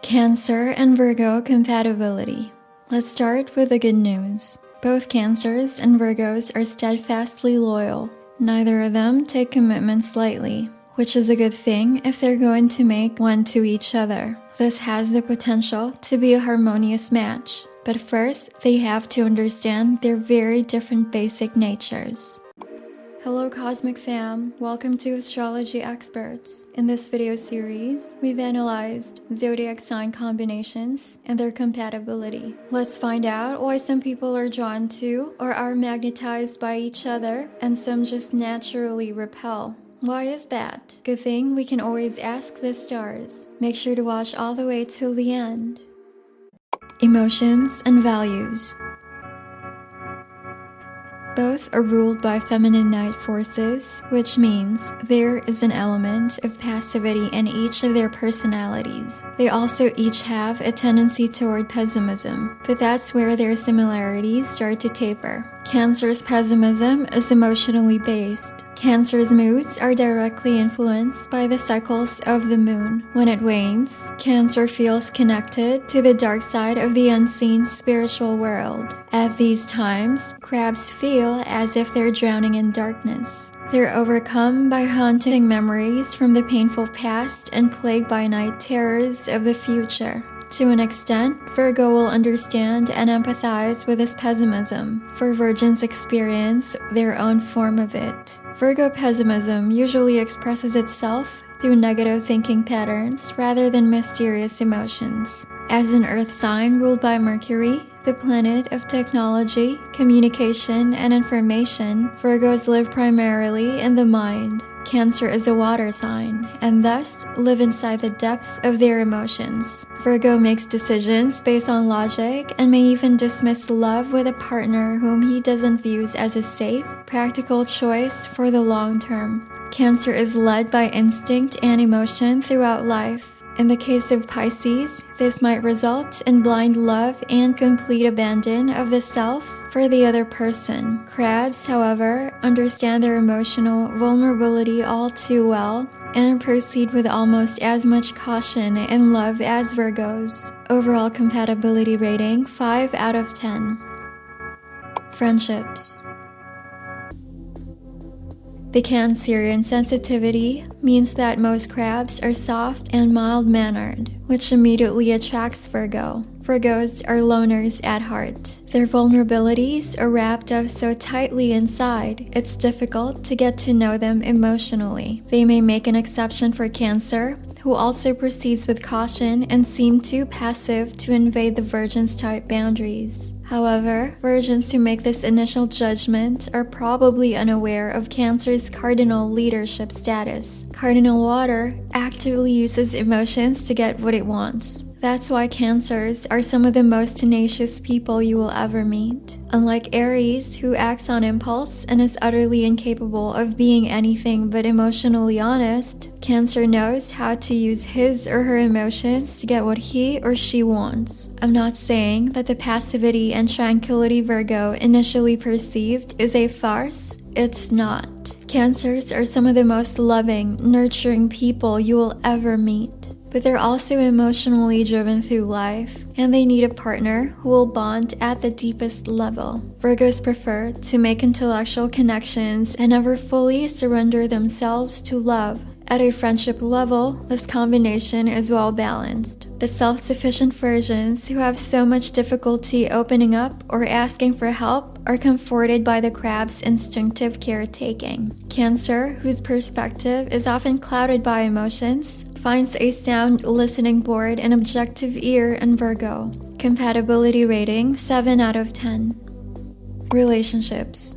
Cancer and Virgo compatibility. Let's start with the good news. Both Cancers and Virgos are steadfastly loyal. Neither of them take commitments lightly, which is a good thing if they're going to make one to each other. This has the potential to be a harmonious match, but first they have to understand their very different basic natures. Hello Cosmic Fam, welcome to Astrology Experts. In this video series, we've analyzed zodiac sign combinations and their compatibility. Let's find out why some people are drawn to or are magnetized by each other and some just naturally repel. Why is that? Good thing we can always ask the stars. Make sure to watch all the way till the end. Emotions and values. Both are ruled by feminine night forces, which means there is an element of passivity in each of their personalities. They also each have a tendency toward pessimism, but that's where their similarities start to taper. Cancer's pessimism is emotionally based. Cancer's moods are directly influenced by the cycles of the moon. When it wanes, Cancer feels connected to the dark side of the unseen spiritual world. At these times, crabs feel as if they're drowning in darkness. They're overcome by haunting memories from the painful past and plagued by night terrors of the future. To an extent, Virgo will understand and empathize with this pessimism, for Virgins experience their own form of it. Virgo pessimism usually expresses itself through negative thinking patterns rather than mysterious emotions. As an earth sign ruled by Mercury, the planet of technology, communication, and information, Virgos live primarily in the mind. Cancer is a water sign, and thus live inside the depth of their emotions. Virgo makes decisions based on logic and may even dismiss love with a partner whom he doesn't view as a safe, practical choice for the long term. Cancer is led by instinct and emotion throughout life. In the case of Pisces, this might result in blind love and complete abandon of the self for the other person. Crabs, however, understand their emotional vulnerability all too well and proceed with almost as much caution and love as Virgos. Overall compatibility rating 5 out of 10. Friendships. The Cancerian sensitivity means that most crabs are soft and mild-mannered, which immediately attracts Virgo. Virgos are loners at heart. Their vulnerabilities are wrapped up so tightly inside, it's difficult to get to know them emotionally. They may make an exception for Cancer, who also proceeds with caution and seem too passive to invade the Virgin's type boundaries. However, Virgins who make this initial judgment are probably unaware of Cancer's cardinal leadership status. Cardinal water actively uses emotions to get what it wants. That's why Cancers are some of the most tenacious people you will ever meet. Unlike Aries, who acts on impulse and is utterly incapable of being anything but emotionally honest, Cancer knows how to use his or her emotions to get what he or she wants. I'm not saying that the passivity and tranquility Virgo initially perceived is a farce. It's not. Cancers are some of the most loving, nurturing people you will ever meet. But they're also emotionally driven through life, and they need a partner who will bond at the deepest level. Virgos prefer to make intellectual connections and never fully surrender themselves to love. At a friendship level, this combination is well balanced. The self-sufficient Virgins who have so much difficulty opening up or asking for help are comforted by the crab's instinctive caretaking. Cancer, whose perspective is often clouded by emotions, finds a sound listening board and objective ear in Virgo. Compatibility rating 7 out of 10. Relationships.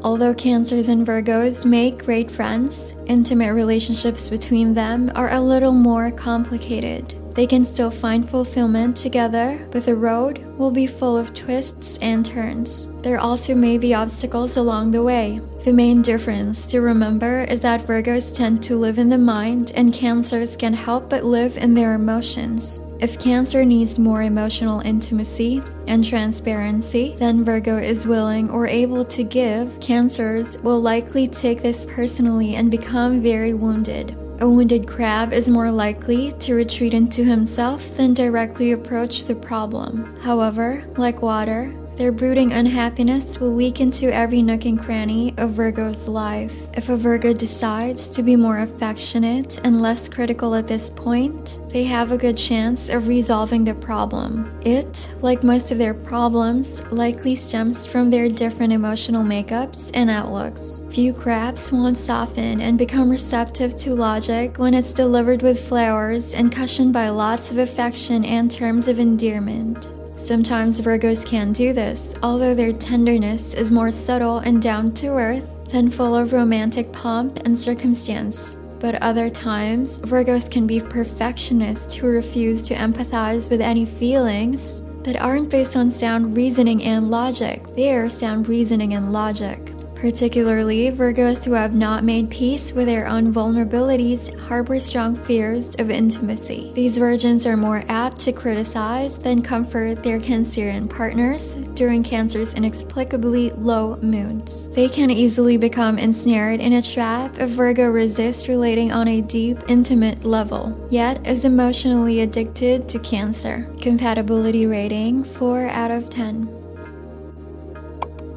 Although Cancers and Virgos make great friends, intimate relationships between them are a little more complicated. They can still find fulfillment together, but the road will be full of twists and turns. There also may be obstacles along the way. The main difference to remember is that Virgos tend to live in the mind and Cancers can help but live in their emotions. If Cancer needs more emotional intimacy and transparency than Virgo is willing or able to give, Cancers will likely take this personally and become very wounded. A wounded crab is more likely to retreat into himself than directly approach the problem. However, like water, their brooding unhappiness will leak into every nook and cranny of Virgo's life. If a Virgo decides to be more affectionate and less critical at this point, they have a good chance of resolving the problem. It, like most of their problems, likely stems from their different emotional makeups and outlooks. Few crabs won't soften and become receptive to logic when it's delivered with flowers and cushioned by lots of affection and terms of endearment. Sometimes Virgos can do this, although their tenderness is more subtle and down-to-earth than full of romantic pomp and circumstance. But other times, Virgos can be perfectionists who refuse to empathize with any feelings that aren't based on sound reasoning and logic. They are sound reasoning and logic. Particularly, Virgos who have not made peace with their own vulnerabilities harbor strong fears of intimacy. These virgins are more apt to criticize than comfort their Cancerian partners during Cancer's inexplicably low moods. They can easily become ensnared in a trap if Virgo resists relating on a deep, intimate level, yet is emotionally addicted to Cancer. Compatibility rating 4 out of 10.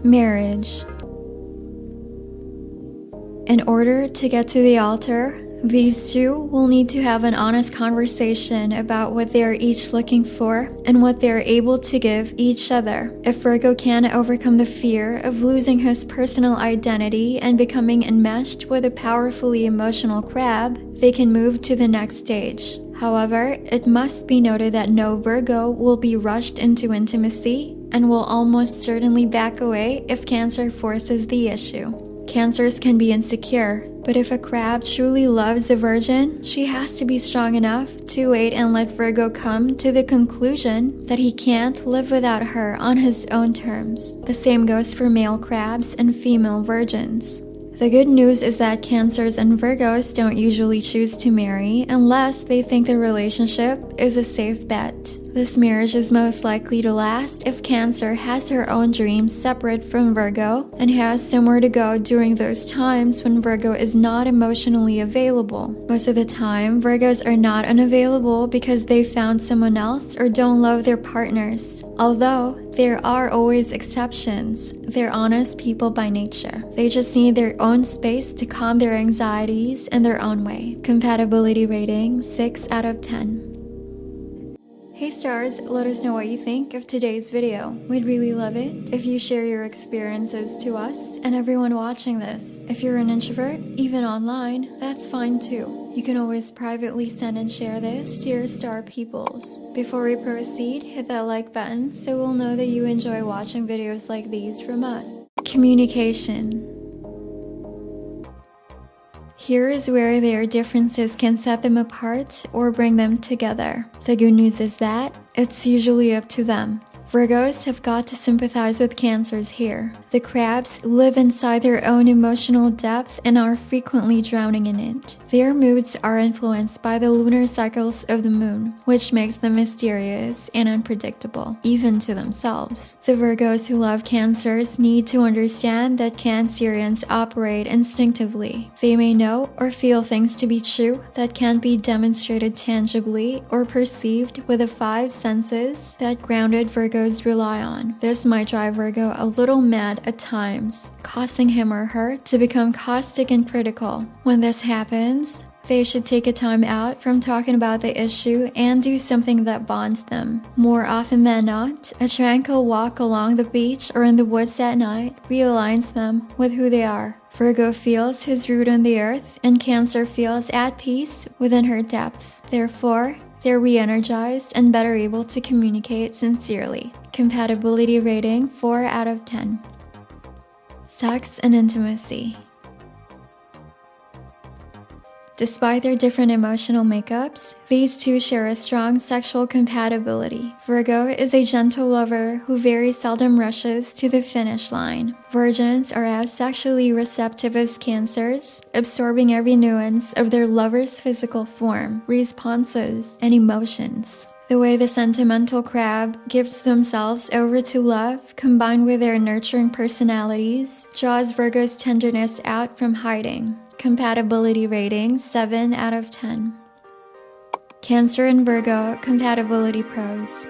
Marriage. In order to get to the altar, these two will need to have an honest conversation about what they are each looking for and what they are able to give each other. If Virgo can overcome the fear of losing his personal identity and becoming enmeshed with a powerfully emotional crab, they can move to the next stage. However, it must be noted that no Virgo will be rushed into intimacy and will almost certainly back away if Cancer forces the issue. Cancers can be insecure, but if a crab truly loves a virgin, she has to be strong enough to wait and let Virgo come to the conclusion that he can't live without her on his own terms. The same goes for male crabs and female virgins. The good news is that Cancers and Virgos don't usually choose to marry unless they think the relationship is a safe bet. This marriage is most likely to last if Cancer has her own dreams separate from Virgo and has somewhere to go during those times when Virgo is not emotionally available. Most of the time, Virgos are not unavailable because they found someone else or don't love their partners. Although, there are always exceptions. They're honest people by nature. They just need their own space to calm their anxieties in their own way. Compatibility rating 6 out of 10. Hey stars, let us know what you think of today's video. We'd really love it if you share your experiences to us and everyone watching this. If you're an introvert, even online, that's fine too. You can always privately send and share this to your star peoples. Before we proceed, hit that like button so we'll know that you enjoy watching videos like these from us. Communication. Here is where their differences can set them apart or bring them together. The good news is that it's usually up to them. Virgos have got to sympathize with Cancers here. The crabs live inside their own emotional depth and are frequently drowning in it. Their moods are influenced by the lunar cycles of the moon, which makes them mysterious and unpredictable, even to themselves. The Virgos who love Cancers need to understand that Cancerians operate instinctively. They may know or feel things to be true that can't be demonstrated tangibly or perceived with the 5 senses that grounded Virgos rely on. This might drive Virgo a little mad at times, causing him or her to become caustic and critical. When this happens, they should take a time out from talking about the issue and do something that bonds them. More often than not, a tranquil walk along the beach or in the woods at night realigns them with who they are. Virgo feels his root in the earth, and Cancer feels at peace within her depth. Therefore, they're re-energized and better able to communicate sincerely. Compatibility rating 4 out of 10. Sex and intimacy. Despite their different emotional makeups, these two share a strong sexual compatibility. Virgo is a gentle lover who very seldom rushes to the finish line. Virgins are as sexually receptive as Cancers, absorbing every nuance of their lover's physical form, responses, and emotions. The way the sentimental crab gives themselves over to love, combined with their nurturing personalities, draws Virgo's tenderness out from hiding. Compatibility rating 7 out of 10. Cancer and Virgo compatibility pros.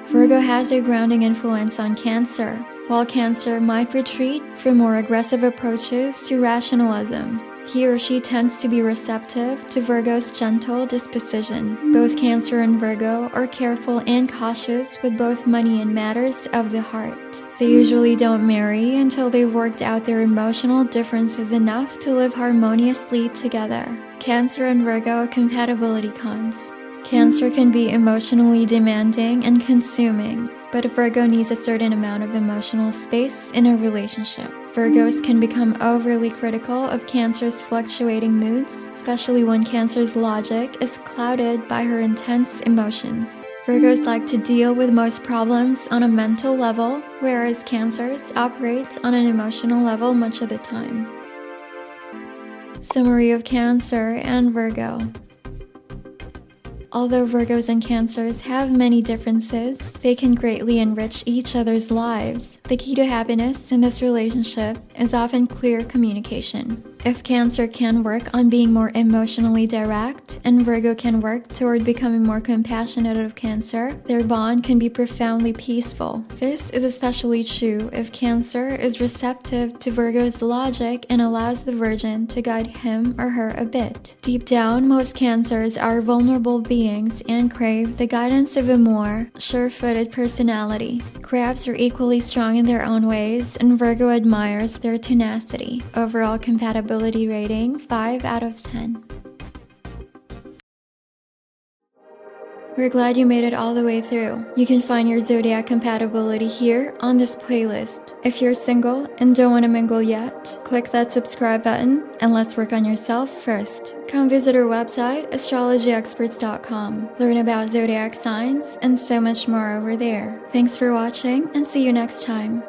Virgo has a grounding influence on Cancer, while Cancer might retreat from more aggressive approaches to rationalism. He or she tends to be receptive to Virgo's gentle disposition. Both Cancer and Virgo are careful and cautious with both money and matters of the heart. They usually don't marry until they've worked out their emotional differences enough to live harmoniously together. Cancer and Virgo compatibility cons. Cancer can be emotionally demanding and consuming, but Virgo needs a certain amount of emotional space in a relationship. Virgos can become overly critical of Cancer's fluctuating moods, especially when Cancer's logic is clouded by her intense emotions. Virgos like to deal with most problems on a mental level, whereas Cancers operate on an emotional level much of the time. Summary of Cancer and Virgo. Although Virgos and Cancers have many differences, they can greatly enrich each other's lives. The key to happiness in this relationship is often clear communication. If Cancer can work on being more emotionally direct, and Virgo can work toward becoming more compassionate of Cancer, their bond can be profoundly peaceful. This is especially true if Cancer is receptive to Virgo's logic and allows the Virgin to guide him or her a bit. Deep down, most Cancers are vulnerable beings and crave the guidance of a more sure-footed personality. Crabs are equally strong in their own ways, and Virgo admires their tenacity. Overall compatibility rating 5 out of 10. We're glad you made it all the way through. You can find your zodiac compatibility here on this playlist. If you're single and don't want to mingle yet, click that subscribe button and let's work on yourself first. Come visit our website, astrologyexperts.com. Learn about zodiac signs and so much more over there. Thanks for watching and see you next time.